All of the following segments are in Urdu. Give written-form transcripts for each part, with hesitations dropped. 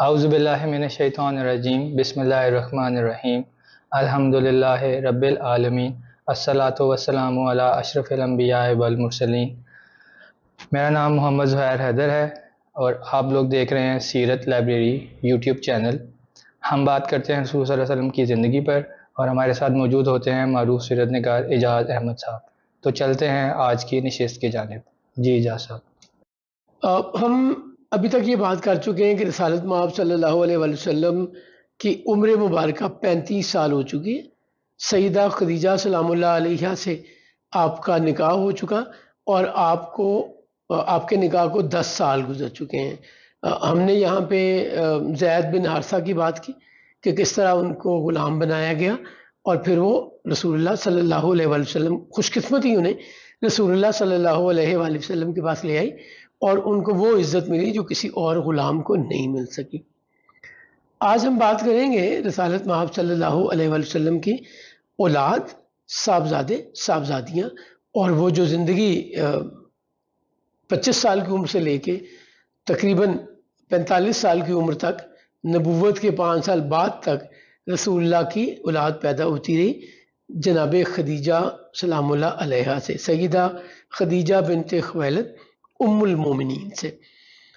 اعوذ باللہ من الشیطان الرجیم بسم اللہ الرحمن الرحیم الحمدللہ رب العالمین الصلاۃ والسلام علی اشرف الانبیاء والمرسلین۔ میرا نام محمد زہیر حیدر ہے اور آپ لوگ دیکھ رہے ہیں سیرت لائبریری یوٹیوب چینل۔ ہم بات کرتے ہیں رسول صلی اللہ علیہ وسلم کی زندگی پر، اور ہمارے ساتھ موجود ہوتے ہیں معروف سیرت نگار اعجاز احمد صاحب۔ تو چلتے ہیں آج کی نشست کی جانب۔ جی اعجاز صاحب۔ ہم ابھی تک یہ بات کر چکے ہیں کہ رسالت مآب صلی اللہ علیہ وآلہ وسلم کی عمر مبارکہ 35 سال ہو چکی ہے۔ سیدہ خدیجہ سلام اللہ علیہا سے آپ کا نکاح ہو چکا اور آپ کے نکاح کو 10 سال گزر چکے ہیں۔ ہم نے یہاں پہ زید بن حارثہ کی بات کی کہ کس طرح ان کو غلام بنایا گیا اور پھر وہ رسول اللہ صلی اللہ علیہ وآلہ وسلم، خوش قسمتی انہیں رسول اللہ صلی اللہ علیہ وآلہ وسلم کے پاس لے آئی اور ان کو وہ عزت ملی جو کسی اور غلام کو نہیں مل سکی۔ آج ہم بات کریں گے رسالت مآب صلی اللہ علیہ وآلہ وسلم کی اولاد، صاحبزادے، صاحبزادیاں، اور وہ جو زندگی 25 سال کی عمر سے لے کے تقریباً 45 سال کی عمر تک، نبوت کے 5 سال بعد تک رسول اللہ کی اولاد پیدا ہوتی رہی، جناب خدیجہ سلام اللہ علیہا سے، سیدہ خدیجہ بنت خویلد ام المومنین سے۔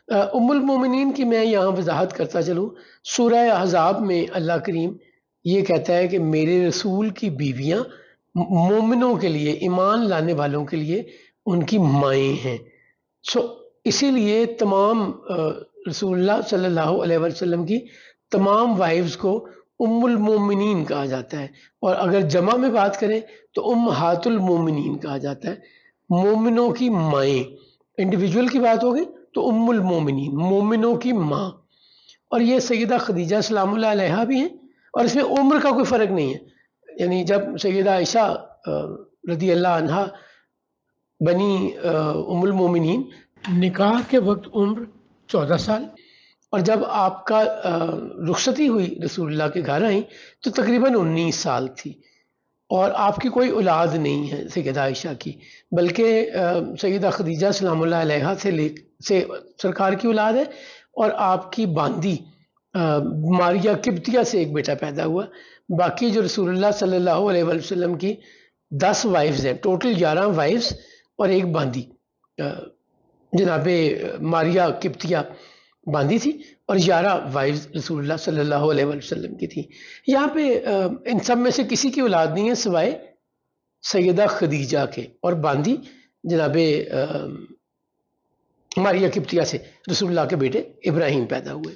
ام المومنین کی میں یہاں وضاحت کرتا چلوں۔ سورہ احزاب میں اللہ کریم یہ کہتا ہے کہ میرے رسول کی بیویاں مومنوں کے لیے، ایمان لانے والوں کے لیے ان کی مائیں ہیں۔ اسی لیے تمام رسول اللہ صلی اللہ علیہ وسلم کی تمام وائفز کو ام المومنین کہا جاتا ہے، اور اگر جمع میں بات کریں تو امہات المومنین کہا جاتا ہے، مومنوں کی مائیں۔ انڈیویجول کی بات ہوگی تو ام المومنین، مومنوں کی ماں۔ اور یہ سیدہ خدیجہ سلام اللہ علیہا بھی ہیں، اور اس میں عمر کا کوئی فرق نہیں ہے۔ یعنی جب سیدہ عائشہ رضی اللہ عنہا بنی ام المومنین، نکاح کے وقت عمر 14 سال، اور جب آپ کا رخصتی ہوئی رسول اللہ کے گھر آئیں تو تقریباً 19 سال تھی، اور آپ کی کوئی اولاد نہیں ہے سیدہ عائشہ کی، بلکہ سیدہ خدیجہ سلام اللہ علیہا سے سرکار کی اولاد ہے، اور آپ کی باندی ماریہ قبطیہ سے ایک بیٹا پیدا ہوا۔ باقی جو رسول اللہ صلی اللہ علیہ وسلم کی 10 وائفز ہیں، ٹوٹل 11 وائفز اور ایک باندی، جناب ماریہ قبطیہ باندی تھی، اور 11 وائفز رسول اللہ صلی اللہ علیہ وسلم کی تھی۔ یہاں پہ ان سب میں سے کسی کی اولاد نہیں ہے سوائے سیدہ خدیجہ کے، اور باندی جناب ماریہ قبطیہ سے رسول اللہ کے بیٹے ابراہیم پیدا ہوئے۔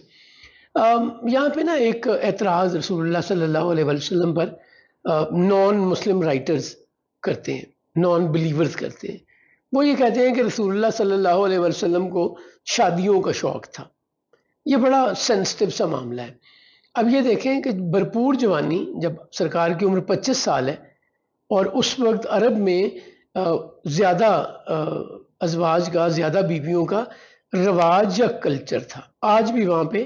یہاں پہ نا ایک اعتراض رسول اللہ صلی اللہ علیہ وسلم پر نان مسلم رائٹرز کرتے ہیں، نان بلیورز کرتے ہیں۔ وہ یہ کہتے ہیں کہ رسول اللہ صلی اللہ علیہ وسلم کو شادیوں کا شوق تھا۔ یہ بڑا سینسٹیو سا معاملہ ہے۔ اب یہ دیکھیں کہ بھرپور جوانی، جب سرکار کی عمر 25 سال ہے، اور اس وقت عرب میں زیادہ ازواج کا، زیادہ بیویوں کا رواج یا کلچر تھا۔ آج بھی وہاں پہ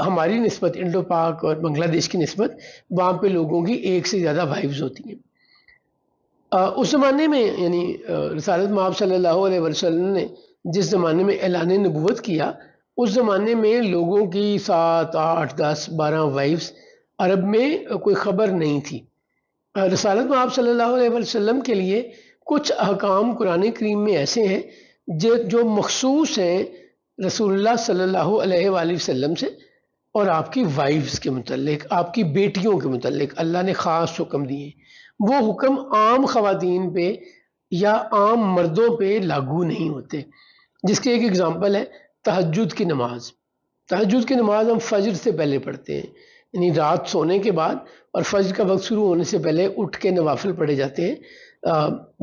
ہماری نسبت، انڈو پاک اور بنگلہ دیش کی نسبت، وہاں پہ لوگوں کی ایک سے زیادہ وائفز ہوتی ہیں۔ اس زمانے میں، یعنی رسالت مآب صلی اللہ علیہ وسلم نے جس زمانے میں اعلان نبوت کیا، اس زمانے میں لوگوں کی 7، 8، 10، 12 وائفز عرب میں کوئی خبر نہیں تھی۔ رسالت مآب صلی اللہ علیہ وسلم کے لیے کچھ احکام قرآن کریم میں ایسے ہیں جو مخصوص ہیں رسول اللہ صلی اللہ علیہ وآلہ وسلم سے، اور آپ کی وائفز کے متعلق، آپ کی بیٹیوں کے متعلق اللہ نے خاص حکم دیے۔ وہ حکم عام خواتین پہ یا عام مردوں پہ لاگو نہیں ہوتے، جس کی ایک اگزامپل ہے تہجد کی نماز۔ تہجد کی نماز ہم فجر سے پہلے پڑھتے ہیں، یعنی رات سونے کے بعد اور فجر کا وقت شروع ہونے سے پہلے اٹھ کے نوافل پڑھے جاتے ہیں،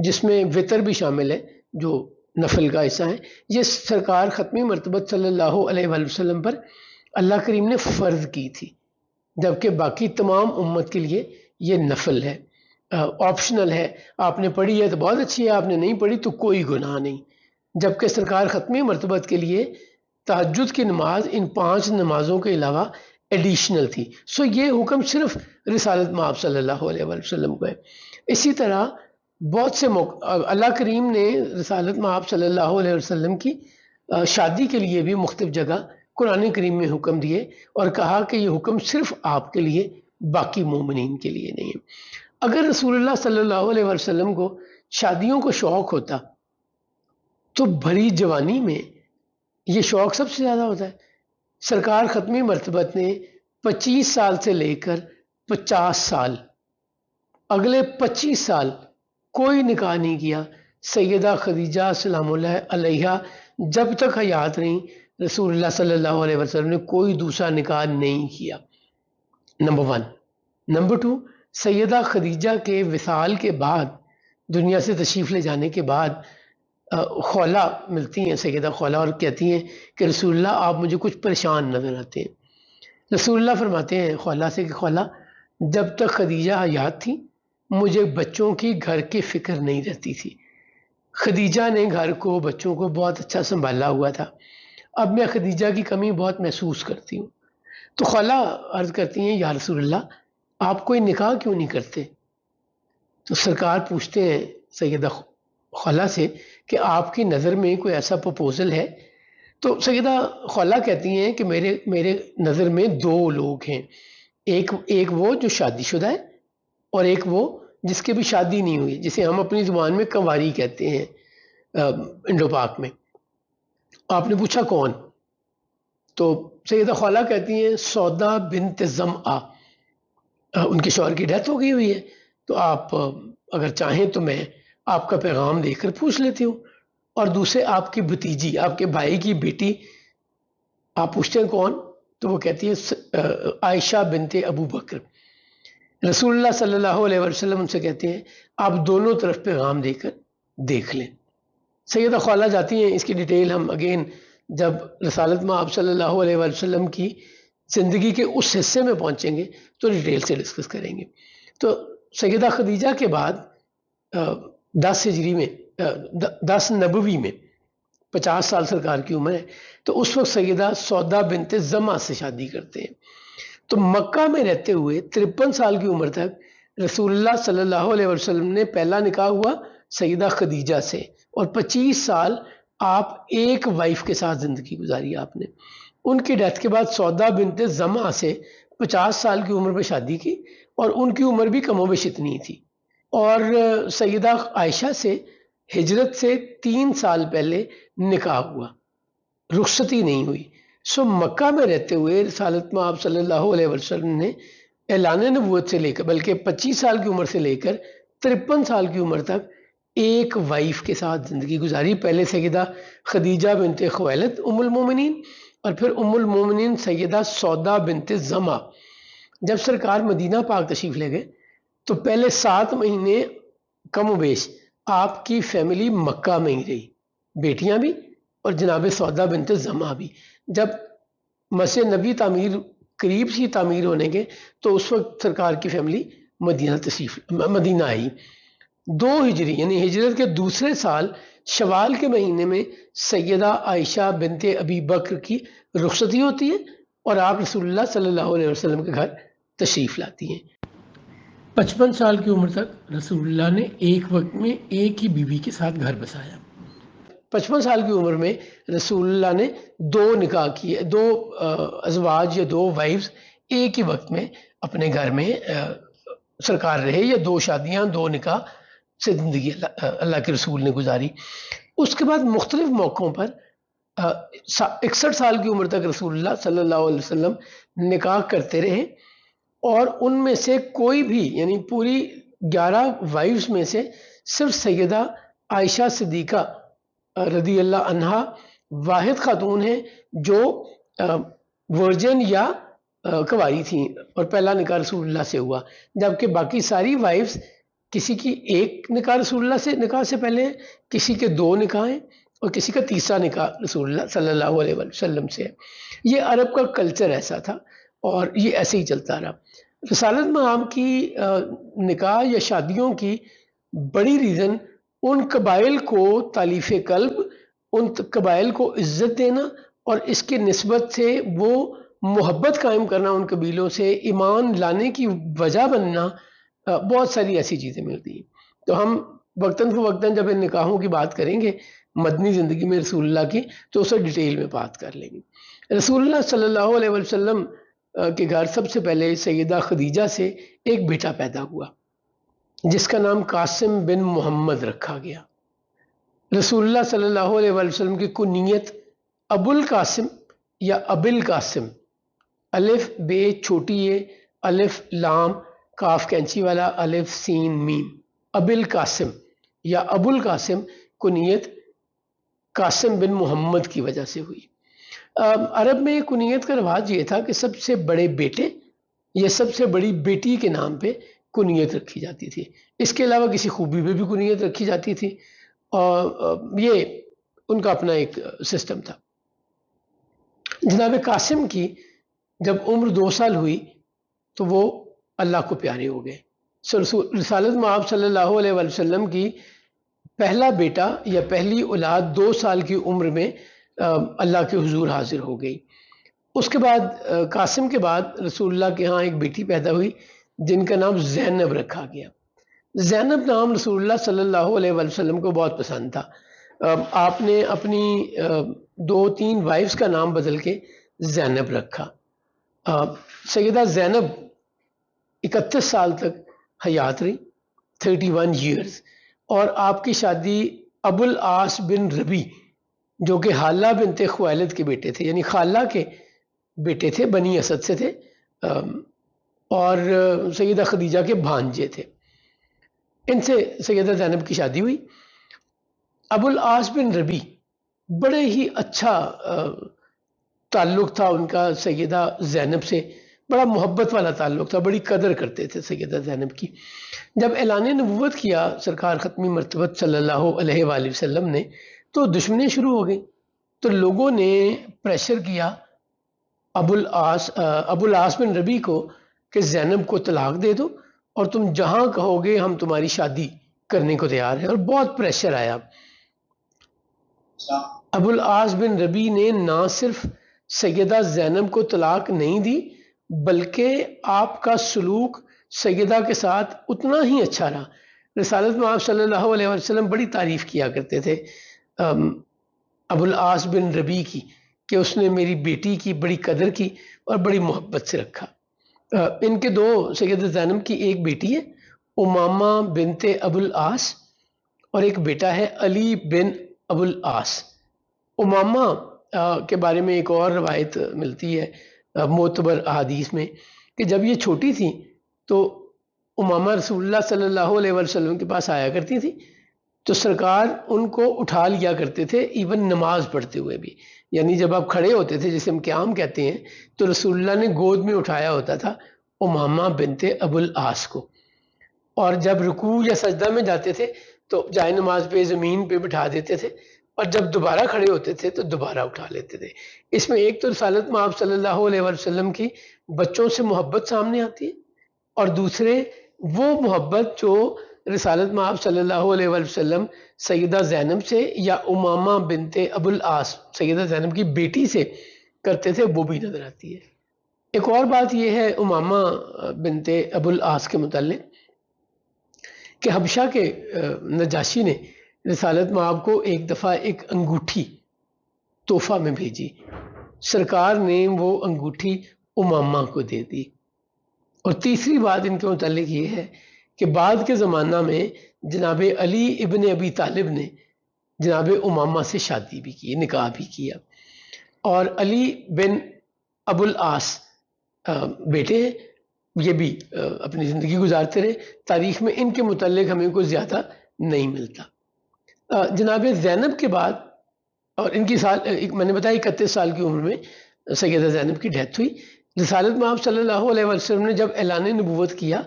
جس میں وطر بھی شامل ہے جو نفل کا حصہ ہے۔ یہ سرکار ختمی مرتبت صلی اللہ علیہ وآلہ وسلم پر اللہ کریم نے فرض کی تھی، جبکہ باقی تمام امت کے لیے یہ نفل ہے، آپشنل ہے۔ آپ نے پڑھی ہے تو بہت اچھی ہے، آپ نے نہیں پڑھی تو کوئی گناہ نہیں۔ جبکہ سرکار ختمی مرتبت کے لیے تہجد کی نماز ان 5 نمازوں کے علاوہ ایڈیشنل تھی۔ یہ حکم صرف رسالت مآب صلی اللہ علیہ وآلہ وسلم کو ہے۔ اسی طرح بہت سے اللہ کریم نے رسالت مآب صلی اللہ علیہ وسلم کی شادی کے لیے بھی مختلف جگہ قرآن کریم میں حکم دیے اور کہا کہ یہ حکم صرف آپ کے لیے، باقی مومنین کے لیے نہیں ہے۔ اگر رسول اللہ صلی اللہ علیہ وسلم کو شادیوں کو شوق ہوتا تو بھری جوانی میں یہ شوق سب سے زیادہ ہوتا ہے۔ سرکار ختمی مرتبت نے 25 سال سے لے کر 50 سال، اگلے 25 سال کوئی نکاح نہیں کیا۔ سیدہ خدیجہ سلام اللہ علیہا جب تک حیات رہیں، رسول اللہ صلی اللہ علیہ وسلم نے کوئی دوسرا نکاح نہیں کیا، نمبر 1۔ نمبر 2، سیدہ خدیجہ کے وصال کے بعد، دنیا سے تشریف لے جانے کے بعد، خولہ ملتی ہیں، سیدہ خولہ، اور کہتی ہیں کہ رسول اللہ آپ مجھے کچھ پریشان نظر آتے ہیں۔ رسول اللہ فرماتے ہیں خولہ سے کہ خولہ، جب تک خدیجہ حیات تھی مجھے بچوں کی گھر کی فکر نہیں رہتی تھی۔ خدیجہ نے گھر کو، بچوں کو بہت اچھا سنبھالا ہوا تھا، اب میں خدیجہ کی کمی بہت محسوس کرتی ہوں۔ تو خولہ عرض کرتی ہیں یا رسول اللہ آپ کوئی نکاح کیوں نہیں کرتے؟ تو سرکار پوچھتے ہیں سیدہ خولہ سے کہ آپ کی نظر میں کوئی ایسا پروپوزل ہے؟ تو سیدہ خولہ کہتی ہیں کہ میرے نظر میں 2 لوگ ہیں، ایک وہ جو شادی شدہ ہے اور ایک وہ جس کی بھی شادی نہیں ہوئی، جسے ہم اپنی زبان میں کنواری کہتے ہیں انڈو پاک میں۔ آپ نے پوچھا کون؟ تو سیدہ خولہ کہتی ہیں سودا بنت زمعہ، ان کے شوہر کی ڈیتھ ہو گئی ہوئی ہے، تو آپ اگر چاہیں تو میں آپ کا پیغام دے کر پوچھ لیتی ہوں۔ اور دوسرے آپ کی بھتیجی، آپ کے بھائی کی بیٹی، آپ پوچھتے ہیں کون؟ تو وہ کہتی ہے عائشہ بنت ابو بکر۔ رسول اللہ صلی اللہ علیہ وسلم ان سے کہتے ہیں آپ دونوں طرف پیغام دے کر دیکھ لیں۔ سیدہ خولہ جاتی ہیں، اس کی ڈیٹیل ہم اگین جب رسالت میں آپ صلی اللہ علیہ وسلم کی زندگی کے اس حصے میں پہنچیں گے تو ڈیٹیل سے ڈسکس کریں گے۔ تو سیدہ خدیجہ کے بعد 10 ہجری میں 10 نبوی میں 50 سال سرکار کی عمر ہے، تو اس وقت سیدہ سودا بنت زمعہ سے شادی کرتے ہیں۔ تو مکہ میں رہتے ہوئے 53 سال کی عمر تک رسول اللہ صلی اللہ علیہ وسلم نے پہلا نکاح ہوا سیدہ خدیجہ سے، اور 25 سال آپ ایک وائف کے ساتھ زندگی گزاری آپ نے۔ ان کی ڈیتھ کے بعد سودا بنت زمعہ سے 50 سال کی عمر میں شادی کی، اور ان کی عمر بھی کم و بیش اتنی تھی۔ اور سیدہ عائشہ سے ہجرت سے 3 سال پہلے نکاح ہوا، رخصتی نہیں ہوئی۔ سو مکہ میں رہتے ہوئے رسالت میں آپ صلی اللہ علیہ وسلم نے اعلان نبوت سے لے کر، بلکہ 25 سال کی عمر سے لے کر 53 سال کی عمر تک ایک وائف کے ساتھ زندگی گزاری۔ پہلے سیدہ خدیجہ بنت خویلد ام المومنین، اور پھر ام المومنین سیدہ سودا بنت زمعہ۔ جب سرکار مدینہ پاک تشریف لے گئے تو پہلے 7 مہینے کم و بیش آپ کی فیملی مکہ میں ہی رہی، بیٹیاں بھی اور جناب سودا بنت زمعہ بھی۔ جب مسجد نبی تعمیر قریب سی تعمیر ہونے کے تو اس وقت سرکار کی فیملی مدینہ آئی۔ 2 ہجری یعنی ہجرت کے دوسرے سال شوال کے مہینے میں سیدہ عائشہ بنت ابی بکر کی رخصتی ہوتی ہے، اور آپ رسول اللہ صلی اللہ علیہ وسلم کے گھر تشریف لاتی ہیں۔ 55 سال کی عمر تک رسول اللہ نے ایک وقت میں ایک ہی بیوی کے ساتھ گھر بسایا۔ 55 سال کی عمر میں رسول اللہ نے 2 نکاح کیے، 2 ازواج یا 2 وائفز ایک ہی وقت میں اپنے گھر میں سرکار رہے، یا 2 شادیاں 2 نکاح سے زندگی اللہ کے رسول نے گزاری۔ اس کے بعد مختلف موقعوں پر 61 سال کی عمر تک رسول اللہ صلی اللہ علیہ وسلم نکاح کرتے رہے، اور ان میں سے کوئی بھی یعنی پوری 11 وائفز میں سے صرف سیدہ عائشہ صدیقہ رضی اللہ عنہا واحد خاتون ہیں جو ورجن یا کنواری تھیں، اور پہلا نکاح رسول اللہ سے ہوا، جبکہ باقی ساری وائفز کسی کی ایک نکاح رسول اللہ سے نکاح سے پہلے ہے، کسی کے 2 نکاح ہیں، اور کسی کا تیسرا نکاح رسول اللہ صلی اللہ علیہ وسلم سے ہے۔ یہ عرب کا کلچر ایسا تھا، اور یہ ایسے ہی چلتا رہا۔ رسالت مآب کی نکاح یا شادیوں کی بڑی ریزن ان قبائل کو تالیف قلب، ان قبائل کو عزت دینا، اور اس کے نسبت سے وہ محبت قائم کرنا ان قبیلوں سے، ایمان لانے کی وجہ بننا، بہت ساری ایسی چیزیں ملتی ہیں۔ تو ہم وقتاً فوقتاً جب ان نکاحوں کی بات کریں گے مدنی زندگی میں رسول اللہ کی، تو اسے ڈیٹیل میں بات کر لیں گے۔ رسول اللہ صلی اللہ علیہ وسلم کے گھر سب سے پہلے سیدہ خدیجہ سے ایک بیٹا پیدا ہوا جس کا نام قاسم بن محمد رکھا گیا۔ رسول اللہ صلی اللہ علیہ وسلم کی کنیت ابو القاسم یا ابل قاسم، الف بے چھوٹی اے، الف لام کاف کینچی والا، الف سین میم، ابل قاسم یا ابو القاسم کنیت قاسم بن محمد کی وجہ سے ہوئی۔ عرب میں کنیت کا رواج یہ تھا کہ سب سے بڑے بیٹے یا سب سے بڑی بیٹی کے نام پہ کنیت رکھی جاتی تھی، اس کے علاوہ کسی خوبی پہ بھی کنیت رکھی جاتی تھی، اور یہ ان کا اپنا ایک سسٹم تھا۔ جناب قاسم کی جب عمر 2 سال ہوئی تو وہ اللہ کو پیارے ہو گئے۔ رسالت مآب صلی اللہ علیہ وسلم کی پہلا بیٹا یا پہلی اولاد 2 سال کی عمر میں اللہ کے حضور حاضر ہو گئی۔ اس کے بعد قاسم کے بعد رسول اللہ کے ہاں ایک بیٹی پیدا ہوئی جن کا نام زینب رکھا گیا۔ زینب نام رسول اللہ صلی اللہ علیہ وسلم کو بہت پسند تھا۔ آپ نے اپنی 2-3 وائفز کا نام بدل کے زینب رکھا۔ سیدہ زینب 31 سال تک حیات رہی، 31 ایئرز، اور آپ کی شادی ابو العاص بن ربی جو کہ حالہ بنت خویلد کے بیٹے تھے، یعنی خالہ کے بیٹے تھے، بنی اسد سے تھے، اور سیدہ خدیجہ کے بھانجے تھے، ان سے سیدہ زینب کی شادی ہوئی۔ ابو العاص بن ربی بڑے ہی اچھا تعلق تھا ان کا سیدہ زینب سے، بڑا محبت والا تعلق تھا، بڑی قدر کرتے تھے سیدہ زینب کی۔ جب اعلان نبوت کیا سرکار ختمی مرتبت صلی اللہ علیہ وآلہ وسلم نے تو دشمنی شروع ہو گئی، تو لوگوں نے پریشر کیا ابو العاص بن ربی کو کہ زینب کو طلاق دے دو اور تم جہاں کہو گے ہم تمہاری شادی کرنے کو تیار ہیں، اور بہت پریشر آیا۔ ابو العاص بن ربی نے نہ صرف سیدہ زینب کو طلاق نہیں دی بلکہ آپ کا سلوک سیدہ کے ساتھ اتنا ہی اچھا رہا۔ رسالت مآب صلی اللہ علیہ وسلم بڑی تعریف کیا کرتے تھے ابو العاص بن ربی کی کہ اس نے میری بیٹی کی بڑی قدر کی اور بڑی محبت سے رکھا۔ ان کے 2 سیدہ زینب کی ایک بیٹی ہے امامہ بنت ابو العاص اور ایک بیٹا ہے علی بن ابو العاص۔ امامہ کے بارے میں ایک اور روایت ملتی ہے معتبر احادیث میں کہ جب یہ چھوٹی تھی تو امامہ رسول اللہ صلی اللہ علیہ وسلم کے پاس آیا کرتی تھی تو سرکار ان کو اٹھا لیا کرتے تھے، ایون نماز پڑھتے ہوئے بھی، یعنی جب آپ کھڑے ہوتے تھے جسے ہم قیام کہتے ہیں تو رسول اللہ نے گود میں اٹھایا ہوتا تھا امامہ بنت ابو العاص کو، اور جب رکوع یا سجدہ میں جاتے تھے تو جائے نماز پہ زمین پہ بٹھا دیتے تھے، اور جب دوبارہ کھڑے ہوتے تھے تو دوبارہ اٹھا لیتے تھے۔ اس میں ایک تو رسالت مآب صلی اللہ علیہ وسلم کی بچوں سے محبت سامنے آتی ہے، اور دوسرے وہ محبت جو رسالت مآب صلی اللہ علیہ وسلم سیدہ زینب سے یا امامہ بنت ابو العاص سیدہ زینب کی بیٹی سے کرتے تھے وہ بھی نظر آتی ہے۔ ایک اور بات یہ ہے امامہ بنت ابو العاص کے متعلق کہ حبشہ کے نجاشی نے رسالت مآب کو ایک دفعہ ایک انگوٹھی تحفہ میں بھیجی، سرکار نے وہ انگوٹھی امامہ کو دے دی۔ اور تیسری بات ان کے متعلق یہ ہے کہ بعد کے زمانہ میں جناب علی ابن ابی طالب نے جناب امامہ سے شادی بھی کی، نکاح بھی کیا، اور علی بن ابو العاص بیٹے ہیں، یہ بھی اپنی زندگی گزارتے رہے۔ تاریخ میں ان کے متعلق ہمیں کوئی زیادہ نہیں ملتا۔ جناب زینب کے بعد، اور ان کی میں نے بتایا 31 سال کی عمر میں سیدہ زینب کی ڈیتھ ہوئی۔ رسالت مآب صلی اللہ علیہ وسلم نے جب اعلان نبوت کیا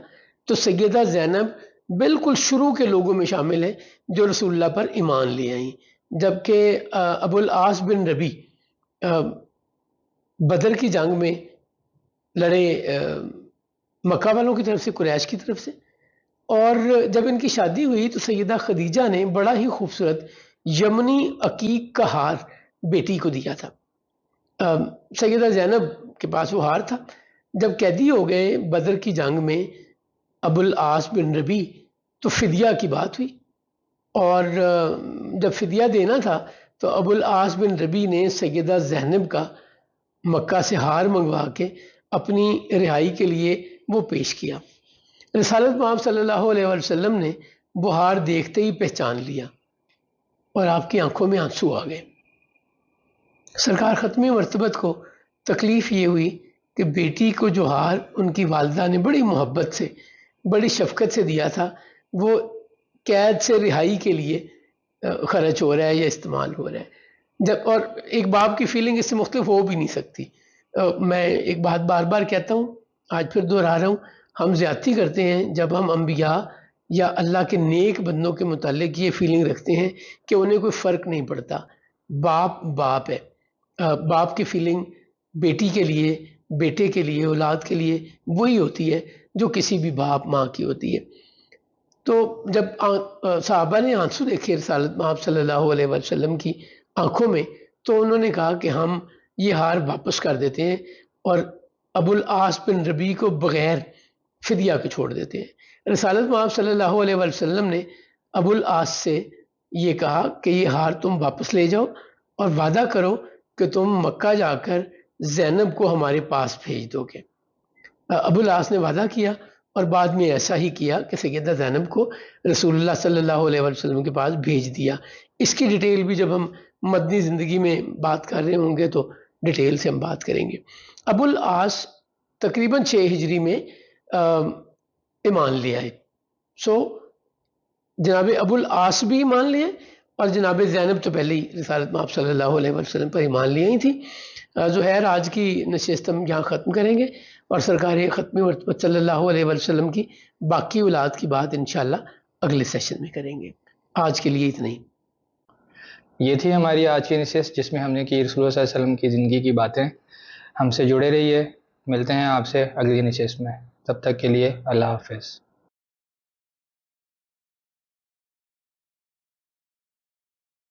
تو سیدہ زینب بالکل شروع کے لوگوں میں شامل ہے جو رسول اللہ پر ایمان لے آئیں، جبکہ ابو العاص بن ربی بدر کی جنگ میں لڑے مکہ والوں کی طرف سے، قریش کی طرف سے، اور جب ان کی شادی ہوئی تو سیدہ خدیجہ نے بڑا ہی خوبصورت یمنی عقیق کا ہار بیٹی کو دیا تھا۔ سیدہ زینب کے پاس وہ ہار تھا۔ جب قیدی ہو گئے بدر کی جنگ میں ابو العاص بن ربی تو فدیہ کی بات ہوئی، اور جب فدیہ دینا تھا تو ابو العاص بن ربی نے سیدہ زینب کا مکہ سے ہار منگوا کے اپنی رہائی کے لیے وہ پیش کیا۔ رسالت مآب صلی اللہ علیہ وسلم نے وہ ہار دیکھتے ہی پہچان لیا اور آپ کی آنکھوں میں آنسو آ گئے۔ سرکار ختمی مرتبت کو تکلیف یہ ہوئی کہ بیٹی کو جو ہار ان کی والدہ نے بڑی محبت سے بڑی شفقت سے دیا تھا وہ قید سے رہائی کے لیے خرچ ہو رہا ہے یا استعمال ہو رہا ہے۔ جب اور ایک باپ کی فیلنگ اس سے مختلف ہو بھی نہیں سکتی۔ میں ایک بات بار بار کہتا ہوں، آج پھر دہرا رہا ہوں، ہم زیادتی کرتے ہیں جب ہم انبیاء یا اللہ کے نیک بندوں کے متعلق یہ فیلنگ رکھتے ہیں کہ انہیں کوئی فرق نہیں پڑتا۔ باپ باپ ہے، باپ کی فیلنگ بیٹی کے لیے، بیٹے کے لیے، اولاد کے لیے وہی ہوتی ہے جو کسی بھی باپ ماں کی ہوتی ہے۔ تو جب صحابہ نے آنسو دیکھے رسالت مآب صلی اللہ علیہ وسلم کی آنکھوں میں تو انہوں نے کہا کہ ہم یہ ہار واپس کر دیتے ہیں اور ابو العاص بن ربی کو بغیر فدیہ کے چھوڑ دیتے ہیں۔ رسالت مآب صلی اللہ علیہ وسلم نے ابو العاص سے یہ کہا کہ یہ ہار تم واپس لے جاؤ اور وعدہ کرو کہ تم مکہ جا کر زینب کو ہمارے پاس بھیج دو گے۔ ابو العاص نے وعدہ کیا اور بعد میں ایسا ہی کیا کہ سیدہ زینب کو رسول اللہ صلی اللہ علیہ وسلم کے پاس بھیج دیا۔ اس کی ڈیٹیل بھی جب ہم مدنی زندگی میں بات کر رہے ہوں گے تو ڈیٹیل سے ہم بات کریں گے۔ ابو العاص تقریباً 6 ہجری میں ایمان لے آئے۔ جناب ابو العاص بھی ایمان لے آئے اور جناب زینب تو پہلے ہی رسالت مآب صلی اللہ علیہ وسلم پر ایمان لے آئی تھی۔ ظہیر آج کی نشست ہم یہاں ختم کریں گے اور سرکار ختمی مرتبت صلی اللہ علیہ وسلم کی باقی اولاد کی بات انشاءاللہ اگلے سیشن میں کریں گے۔ آج کے لیے اتنا ہی۔ یہ تھی ہماری آج کی نشست جس میں ہم نے کی رسول اللہ صلی اللہ علیہ وسلم کی زندگی کی باتیں۔ ہم سے جڑے رہیے، ملتے ہیں آپ سے اگلی نشست میں، تب تک کے لیے اللہ حافظ۔